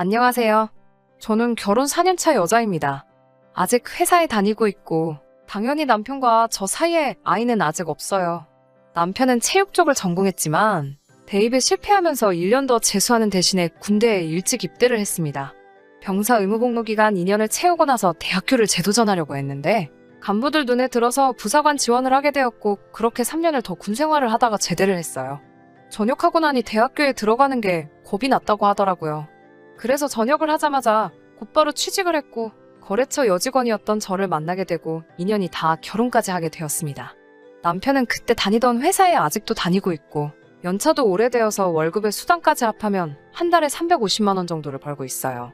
안녕하세요. 저는 결혼 4년차 여자입니다. 아직 회사에 다니고 있고, 당연히 남편과 저 사이에 아이는 아직 없어요. 남편은 체육 쪽을 전공했지만, 대입에 실패하면서 1년 더 재수하는 대신에 군대에 일찍 입대를 했습니다. 병사 의무복무 기간 2년을 채우고 나서 대학교를 재도전하려고 했는데, 간부들 눈에 들어서 부사관 지원을 하게 되었고, 그렇게 3년을 더 군 생활을 하다가 제대를 했어요. 전역하고 나니 대학교에 들어가는 게 겁이 났다고 하더라고요. 그래서 전역을 하자마자 곧바로 취직을 했고 거래처 여직원이었던 저를 만나게 되고 인연이 다 결혼까지 하게 되었습니다. 남편은 그때 다니던 회사에 아직도 다니고 있고 연차도 오래되어서 월급에 수당까지 합하면 한 달에 350만 원 정도를 벌고 있어요.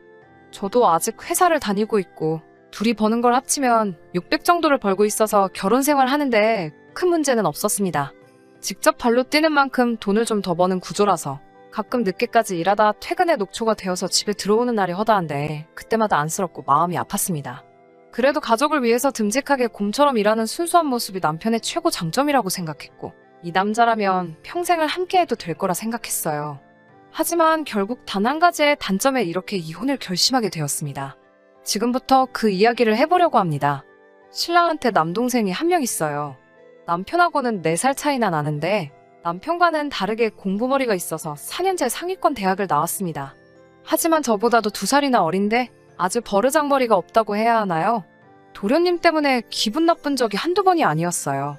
저도 아직 회사를 다니고 있고 둘이 버는 걸 합치면 600 정도를 벌고 있어서 결혼 생활 하는데 큰 문제는 없었습니다. 직접 발로 뛰는 만큼 돈을 좀 더 버는 구조라서 가끔 늦게까지 일하다 퇴근에 녹초가 되어서 집에 들어오는 날이 허다한데 그때마다 안쓰럽고 마음이 아팠습니다. 그래도 가족을 위해서 듬직하게 곰처럼 일하는 순수한 모습이 남편의 최고 장점이라고 생각했고 이 남자라면 평생을 함께해도 될 거라 생각했어요. 하지만 결국 단 한 가지의 단점에 이렇게 이혼을 결심하게 되었습니다. 지금부터 그 이야기를 해보려고 합니다. 신랑한테 남동생이 한 명 있어요. 남편하고는 4살 차이나 나는데 남편과는 다르게 공부머리가 있어서 4년제 상위권 대학을 나왔습니다. 하지만 저보다도 2살이나 어린데 아주 버르장머리가 없다고 해야 하나요? 도련님 때문에 기분 나쁜 적이 한두 번이 아니었어요.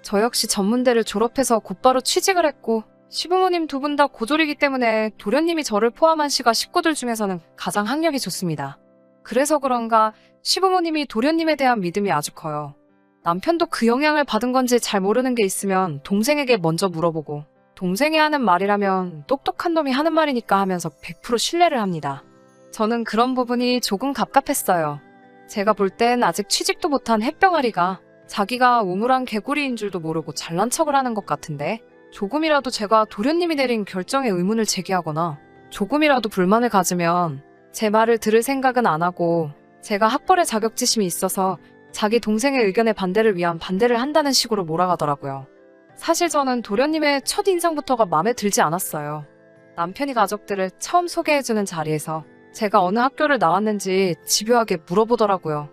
저 역시 전문대를 졸업해서 곧바로 취직을 했고 시부모님 두 분 다 고졸이기 때문에 도련님이 저를 포함한 시가 식구들 중에서는 가장 학력이 좋습니다. 그래서 그런가 시부모님이 도련님에 대한 믿음이 아주 커요. 남편도 그 영향을 받은 건지 잘 모르는 게 있으면 동생에게 먼저 물어보고 동생이 하는 말이라면 똑똑한 놈이 하는 말이니까 하면서 100% 신뢰를 합니다. 저는 그런 부분이 조금 갑갑했어요. 제가 볼 땐 아직 취직도 못한 햇병아리가 자기가 우물한 개구리인 줄도 모르고 잘난 척을 하는 것 같은데 조금이라도 제가 도련님이 내린 결정에 의문을 제기하거나 조금이라도 불만을 가지면 제 말을 들을 생각은 안 하고 제가 학벌에 자격지심이 있어서 자기 동생의 의견에 반대를 위한 반대를 한다는 식으로 몰아가더라고요. 사실 저는 도련님의 첫인상부터가 마음에 들지 않았어요. 남편이 가족들을 처음 소개해주는 자리에서 제가 어느 학교를 나왔는지 집요하게 물어보더라고요.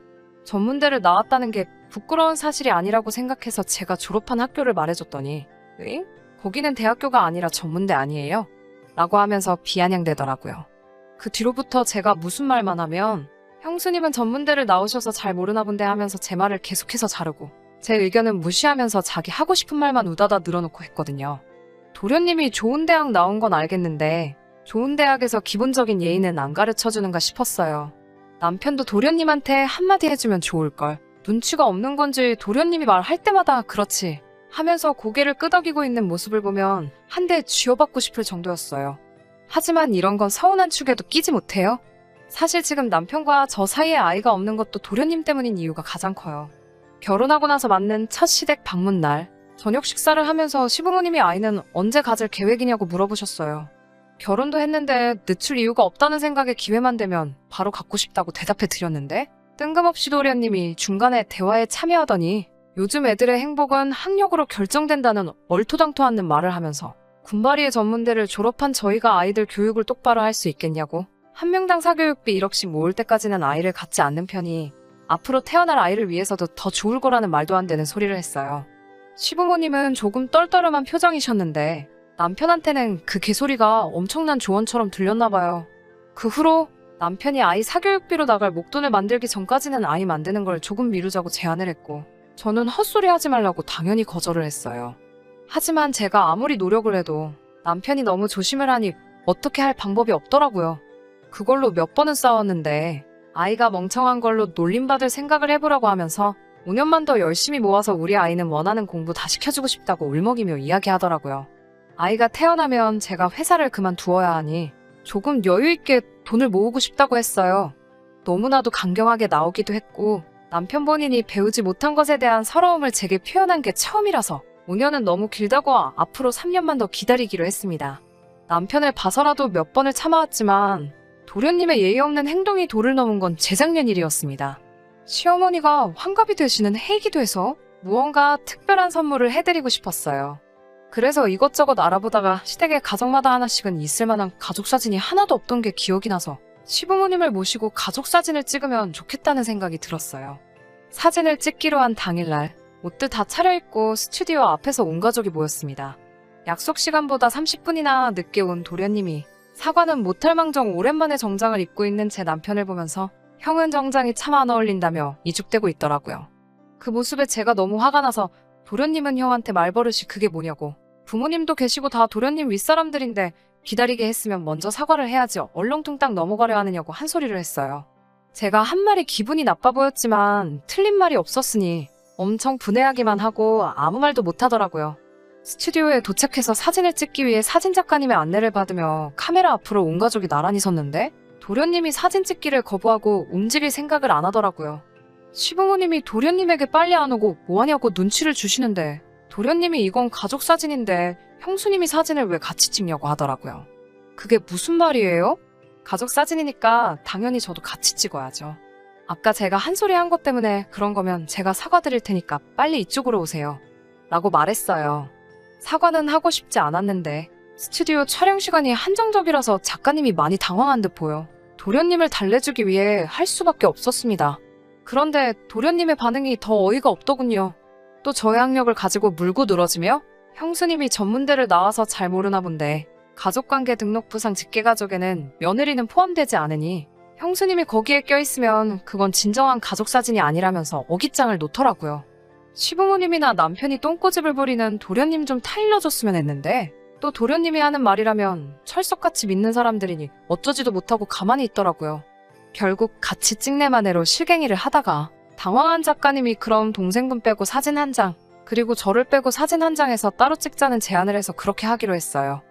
전문대를 나왔다는 게 부끄러운 사실이 아니라고 생각해서 제가 졸업한 학교를 말해줬더니 응? 거기는 대학교가 아니라 전문대 아니에요? 라고 하면서 비아냥대더라고요. 그 뒤로부터 제가 무슨 말만 하면 형수님은 전문대를 나오셔서 잘 모르나 본데 하면서 제 말을 계속해서 자르고 제 의견은 무시하면서 자기 하고 싶은 말만 우다다 늘어놓고 했거든요. 도련님이 좋은 대학 나온 건 알겠는데 좋은 대학에서 기본적인 예의는 안 가르쳐주는가 싶었어요. 남편도 도련님한테 한마디 해주면 좋을걸. 눈치가 없는 건지 도련님이 말할 때마다 그렇지 하면서 고개를 끄덕이고 있는 모습을 보면 한 대 쥐어받고 싶을 정도였어요. 하지만 이런 건 서운한 축에도 끼지 못해요. 사실 지금 남편과 저 사이에 아이가 없는 것도 도련님 때문인 이유가 가장 커요. 결혼하고 나서 맞는 첫 시댁 방문 날 저녁 식사를 하면서 시부모님이 아이는 언제 가질 계획이냐고 물어보셨어요. 결혼도 했는데 늦출 이유가 없다는 생각에 기회만 되면 바로 갖고 싶다고 대답해 드렸는데 뜬금없이 도련님이 중간에 대화에 참여하더니 요즘 애들의 행복은 학력으로 결정된다는 얼토당토않는 말을 하면서 군바리의 전문대를 졸업한 저희가 아이들 교육을 똑바로 할 수 있겠냐고 한 명당 사교육비 1억씩 모을 때까지는 아이를 갖지 않는 편이 앞으로 태어날 아이를 위해서도 더 좋을 거라는 말도 안 되는 소리를 했어요. 시부모님은 조금 떨떠름한 표정이셨는데 남편한테는 그 개소리가 엄청난 조언처럼 들렸나 봐요. 그 후로 남편이 아이 사교육비로 나갈 목돈을 만들기 전까지는 아이 만드는 걸 조금 미루자고 제안을 했고 저는 헛소리 하지 말라고 당연히 거절을 했어요. 하지만 제가 아무리 노력을 해도 남편이 너무 조심을 하니 어떻게 할 방법이 없더라고요. 그걸로 몇 번은 싸웠는데 아이가 멍청한 걸로 놀림받을 생각을 해보라고 하면서 5년만 더 열심히 모아서 우리 아이는 원하는 공부 다 시켜주고 싶다고 울먹이며 이야기하더라고요. 아이가 태어나면 제가 회사를 그만두어야 하니 조금 여유있게 돈을 모으고 싶다고 했어요. 너무나도 강경하게 나오기도 했고 남편 본인이 배우지 못한 것에 대한 서러움을 제게 표현한 게 처음이라서 5년은 너무 길다고 앞으로 3년만 더 기다리기로 했습니다. 남편을 봐서라도 몇 번을 참아왔지만 도련님의 예의 없는 행동이 도를 넘은 건 재작년 일이었습니다. 시어머니가 환갑이 되시는 해이기도 해서 무언가 특별한 선물을 해드리고 싶었어요. 그래서 이것저것 알아보다가 시댁에 가정마다 하나씩은 있을 만한 가족 사진이 하나도 없던 게 기억이 나서 시부모님을 모시고 가족 사진을 찍으면 좋겠다는 생각이 들었어요. 사진을 찍기로 한 당일날 옷들 다 차려입고 스튜디오 앞에서 온 가족이 모였습니다. 약속 시간보다 30분이나 늦게 온 도련님이 사과는 못할망정 오랜만에 정장을 입고 있는 제 남편을 보면서 형은 정장이 참 안 어울린다며 이죽대고 있더라고요. 그 모습에 제가 너무 화가 나서 도련님은 형한테 말버릇이 그게 뭐냐고, 부모님도 계시고 다 도련님 윗사람들인데 기다리게 했으면 먼저 사과를 해야지 얼렁뚱땅 넘어가려 하느냐고 한 소리를 했어요. 제가 한 말이 기분이 나빠 보였지만 틀린 말이 없었으니 엄청 분해하기만 하고 아무 말도 못하더라고요. 스튜디오에 도착해서 사진을 찍기 위해 사진작가님의 안내를 받으며 카메라 앞으로 온 가족이 나란히 섰는데 도련님이 사진 찍기를 거부하고 움직일 생각을 안 하더라고요. 시부모님이 도련님에게 빨리 안 오고 뭐하냐고 눈치를 주시는데 도련님이 이건 가족 사진인데 형수님이 사진을 왜 같이 찍냐고 하더라고요. 그게 무슨 말이에요? 가족 사진이니까 당연히 저도 같이 찍어야죠. 아까 제가 한 소리 한 것 때문에 그런 거면 제가 사과드릴 테니까 빨리 이쪽으로 오세요. 라고 말했어요. 사과는 하고 싶지 않았는데 스튜디오 촬영 시간이 한정적이라서 작가님이 많이 당황한 듯 보여 도련님을 달래주기 위해 할 수밖에 없었습니다. 그런데 도련님의 반응이 더 어이가 없더군요. 또 저의 학력을 가지고 물고 늘어지며 형수님이 전문대를 나와서 잘 모르나 본데 가족관계 등록부상 직계가족에는 며느리는 포함되지 않으니 형수님이 거기에 껴있으면 그건 진정한 가족사진이 아니라면서 어깃장을 놓더라고요. 시부모님이나 남편이 똥꼬집을 부리는 도련님 좀 타일러줬으면 했는데 또 도련님이 하는 말이라면 철석같이 믿는 사람들이니 어쩌지도 못하고 가만히 있더라고요. 결국 같이 찍내마네로 실갱이를 하다가 당황한 작가님이 그럼 동생분 빼고 사진 한 장, 그리고 저를 빼고 사진 한 장에서 따로 찍자는 제안을 해서 그렇게 하기로 했어요.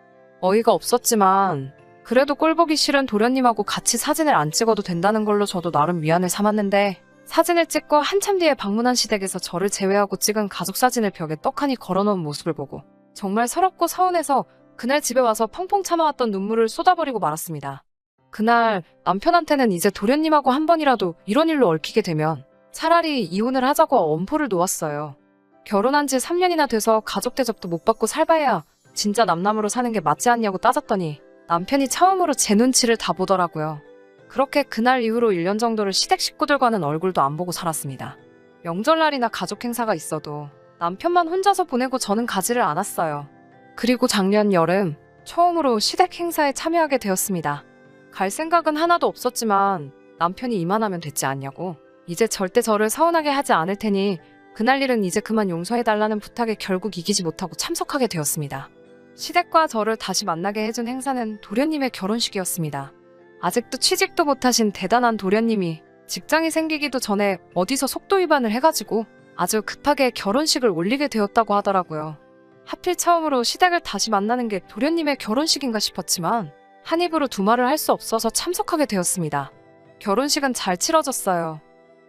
어이가 없었지만 그래도 꼴보기 싫은 도련님하고 같이 사진을 안 찍어도 된다는 걸로 저도 나름 위안을 삼았는데 사진을 찍고 한참 뒤에 방문한 시댁에서 저를 제외하고 찍은 가족 사진을 벽에 떡하니 걸어놓은 모습을 보고 정말 서럽고 서운해서 그날 집에 와서 펑펑 참아왔던 눈물을 쏟아버리고 말았습니다. 그날 남편한테는 이제 도련님하고 한 번이라도 이런 일로 얽히게 되면 차라리 이혼을 하자고 엄포를 놓았어요. 결혼한 지 3년이나 돼서 가족 대접도 못 받고 살바해야 진짜 남남으로 사는 게 맞지 않냐고 따졌더니 남편이 처음으로 제 눈치를 다 보더라고요. 그렇게 그날 이후로 1년 정도를 시댁 식구들과는 얼굴도 안 보고 살았습니다. 명절날이나 가족 행사가 있어도 남편만 혼자서 보내고 저는 가지를 않았어요. 그리고 작년 여름 처음으로 시댁 행사에 참여하게 되었습니다. 갈 생각은 하나도 없었지만 남편이 이만하면 됐지 않냐고, 이제 절대 저를 서운하게 하지 않을 테니 그날 일은 이제 그만 용서해달라는 부탁에 결국 이기지 못하고 참석하게 되었습니다. 시댁과 저를 다시 만나게 해준 행사는 도련님의 결혼식이었습니다. 아직도 취직도 못하신 대단한 도련님이 직장이 생기기도 전에 어디서 속도 위반을 해가지고 아주 급하게 결혼식을 올리게 되었다고 하더라고요. 하필 처음으로 시댁을 다시 만나는 게 도련님의 결혼식인가 싶었지만 한 입으로 두 말을 할 수 없어서 참석하게 되었습니다. 결혼식은 잘 치러졌어요.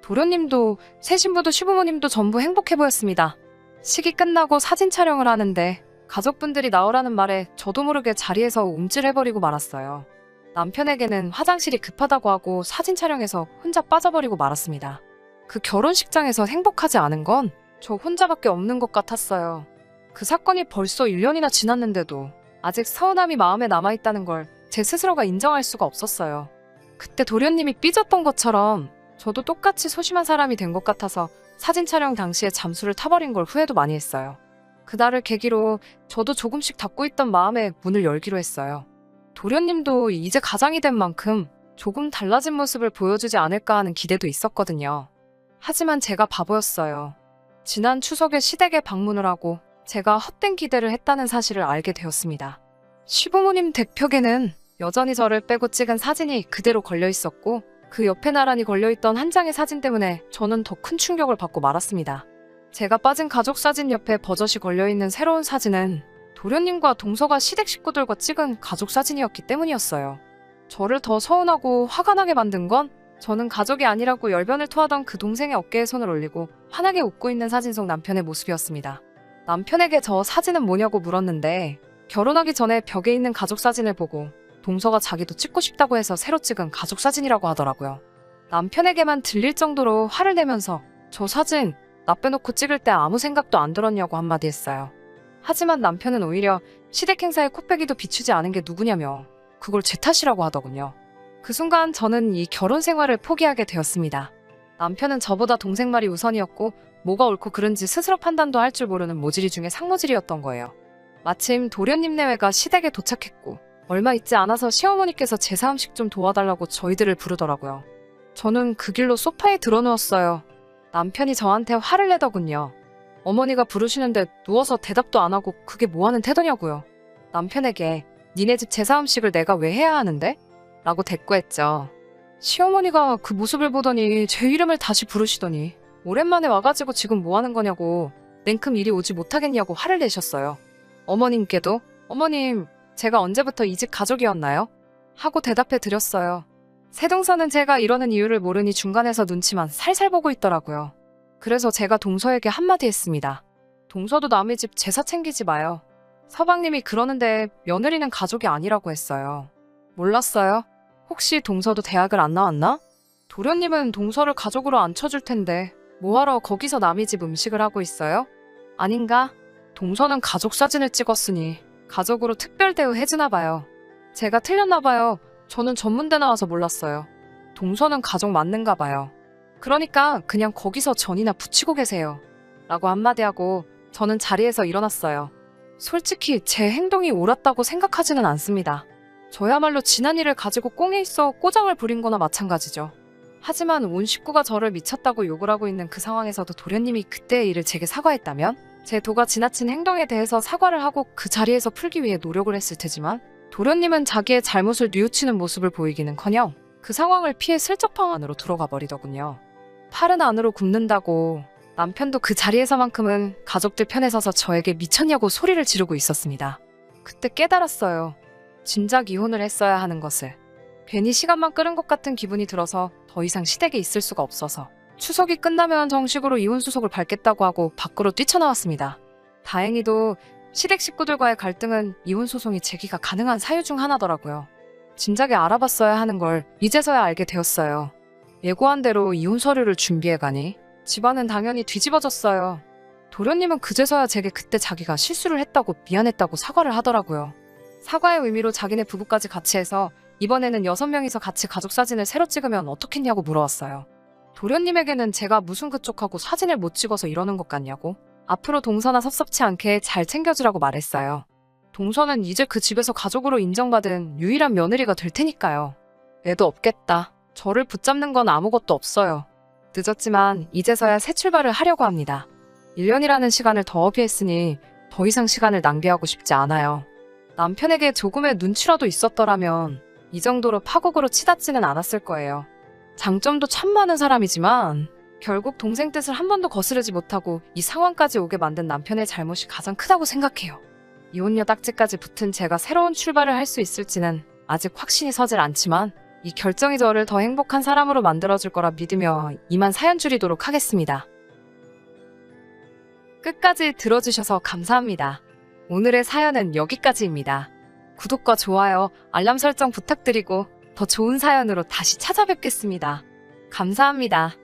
도련님도 새 신부도 시부모님도 전부 행복해 보였습니다. 식이 끝나고 사진 촬영을 하는데 가족분들이 나오라는 말에 저도 모르게 자리에서 움찔해버리고 말았어요. 남편에게는 화장실이 급하다고 하고 사진 촬영에서 혼자 빠져버리고 말았습니다. 그 결혼식장에서 행복하지 않은 건 저 혼자밖에 없는 것 같았어요. 그 사건이 벌써 1년이나 지났는데도 아직 서운함이 마음에 남아있다는 걸 제 스스로가 인정할 수가 없었어요. 그때 도련님이 삐졌던 것처럼 저도 똑같이 소심한 사람이 된 것 같아서 사진 촬영 당시에 잠수를 타버린 걸 후회도 많이 했어요. 그날을 계기로 저도 조금씩 닫고 있던 마음에 문을 열기로 했어요. 도련님도 이제 가장이 된 만큼 조금 달라진 모습을 보여주지 않을까 하는 기대도 있었거든요. 하지만 제가 바보였어요. 지난 추석에 시댁에 방문을 하고 제가 헛된 기대를 했다는 사실을 알게 되었습니다. 시부모님 댁벽에는 여전히 저를 빼고 찍은 사진이 그대로 걸려 있었고 그 옆에 나란히 걸려있던 한 장의 사진 때문에 저는 더 큰 충격을 받고 말았습니다. 제가 빠진 가족 사진 옆에 버젓이 걸려있는 새로운 사진은 도련님과 동서가 시댁 식구들과 찍은 가족 사진이었기 때문이었어요. 저를 더 서운하고 화가 나게 만든 건 저는 가족이 아니라고 열변을 토하던 그 동생의 어깨에 손을 올리고 환하게 웃고 있는 사진 속 남편의 모습이었습니다. 남편에게 저 사진은 뭐냐고 물었는데 결혼하기 전에 벽에 있는 가족 사진을 보고 동서가 자기도 찍고 싶다고 해서 새로 찍은 가족 사진이라고 하더라고요. 남편에게만 들릴 정도로 화를 내면서 저 사진 나 빼놓고 찍을 때 아무 생각도 안 들었냐고 한마디 했어요. 하지만 남편은 오히려 시댁 행사에 코빼기도 비추지 않은 게 누구냐며 그걸 제 탓이라고 하더군요. 그 순간 저는 이 결혼 생활을 포기하게 되었습니다. 남편은 저보다 동생 말이 우선이었고 뭐가 옳고 그른지 스스로 판단도 할 줄 모르는 모질이 중에 상모질이었던 거예요. 마침 도련님 내외가 시댁에 도착했고 얼마 있지 않아서 시어머니께서 제사 음식 좀 도와달라고 저희들을 부르더라고요. 저는 그 길로 소파에 드러누웠어요. 남편이 저한테 화를 내더군요. 어머니가 부르시는데 누워서 대답도 안 하고 그게 뭐하는 태도냐고요. 남편에게 니네 집 제사 음식을 내가 왜 해야 하는데? 라고 대꾸했죠. 시어머니가 그 모습을 보더니 제 이름을 다시 부르시더니 오랜만에 와가지고 지금 뭐하는 거냐고 냉큼 이리 오지 못하겠냐고 화를 내셨어요. 어머님께도 어머님 제가 언제부터 이 집 가족이었나요? 하고 대답해 드렸어요. 새동서는 제가 이러는 이유를 모르니 중간에서 눈치만 살살 보고 있더라고요. 그래서 제가 동서에게 한마디 했습니다. 동서도 남의 집 제사 챙기지 마요. 서방님이 그러는데 며느리는 가족이 아니라고 했어요. 몰랐어요? 혹시 동서도 대학을 안 나왔나? 도련님은 동서를 가족으로 안 쳐줄 텐데 뭐하러 거기서 남의 집 음식을 하고 있어요? 아닌가? 동서는 가족 사진을 찍었으니 가족으로 특별 대우해주나 봐요. 제가 틀렸나 봐요. 저는 전문대 나와서 몰랐어요. 동서는 가족 맞는가 봐요. 그러니까 그냥 거기서 전이나 붙이고 계세요. 라고 한마디 하고 저는 자리에서 일어났어요. 솔직히 제 행동이 옳았다고 생각하지는 않습니다. 저야말로 지난 일을 가지고 꽁에 있어 꼬장을 부린 거나 마찬가지죠. 하지만 온 식구가 저를 미쳤다고 욕을 하고 있는 그 상황에서도 도련님이 그때의 일을 제게 사과했다면 제 도가 지나친 행동에 대해서 사과를 하고 그 자리에서 풀기 위해 노력을 했을 테지만 도련님은 자기의 잘못을 뉘우치는 모습을 보이기는커녕 그 상황을 피해 슬쩍 방 안으로 들어가 버리더군요. 팔은 안으로 굽는다고 남편도 그 자리에서만큼은 가족들 편에 서서 저에게 미쳤냐고 소리를 지르고 있었습니다. 그때 깨달았어요. 진작 이혼을 했어야 하는 것을. 괜히 시간만 끄는 것 같은 기분이 들어서 더 이상 시댁에 있을 수가 없어서 추석이 끝나면 정식으로 이혼 수속을 밟겠다고 하고 밖으로 뛰쳐나왔습니다. 다행히도 시댁 식구들과의 갈등은 이혼 소송이 제기가 가능한 사유 중 하나더라고요. 진작에 알아봤어야 하는 걸 이제서야 알게 되었어요. 예고한 대로 이혼 서류를 준비해가니 집안은 당연히 뒤집어졌어요. 도련님은 그제서야 제게 그때 자기가 실수를 했다고 미안했다고 사과를 하더라고요. 사과의 의미로 자기네 부부까지 같이 해서 이번에는 6명이서 같이 가족 사진을 새로 찍으면 어떻겠냐고 물어왔어요. 도련님에게는 제가 무슨 그쪽하고 사진을 못 찍어서 이러는 것 같냐고 앞으로 동서나 섭섭치 않게 잘 챙겨주라고 말했어요. 동서는 이제 그 집에서 가족으로 인정받은 유일한 며느리가 될 테니까요. 애도 없겠다. 저를 붙잡는 건 아무것도 없어요. 늦었지만 이제서야 새 출발을 하려고 합니다. 1년이라는 시간을 더 허비했으니 더 이상 시간을 낭비하고 싶지 않아요. 남편에게 조금의 눈치라도 있었더라면 이 정도로 파국으로 치닫지는 않았을 거예요. 장점도 참 많은 사람이지만 결국 동생 뜻을 한 번도 거스르지 못하고 이 상황까지 오게 만든 남편의 잘못이 가장 크다고 생각해요. 이혼녀 딱지까지 붙은 제가 새로운 출발을 할 수 있을지는 아직 확신이 서질 않지만 이 결정이 저를 더 행복한 사람으로 만들어줄 거라 믿으며 이만 사연 줄이도록 하겠습니다. 끝까지 들어주셔서 감사합니다. 오늘의 사연은 여기까지입니다. 구독과 좋아요, 알람 설정 부탁드리고 더 좋은 사연으로 다시 찾아뵙겠습니다. 감사합니다.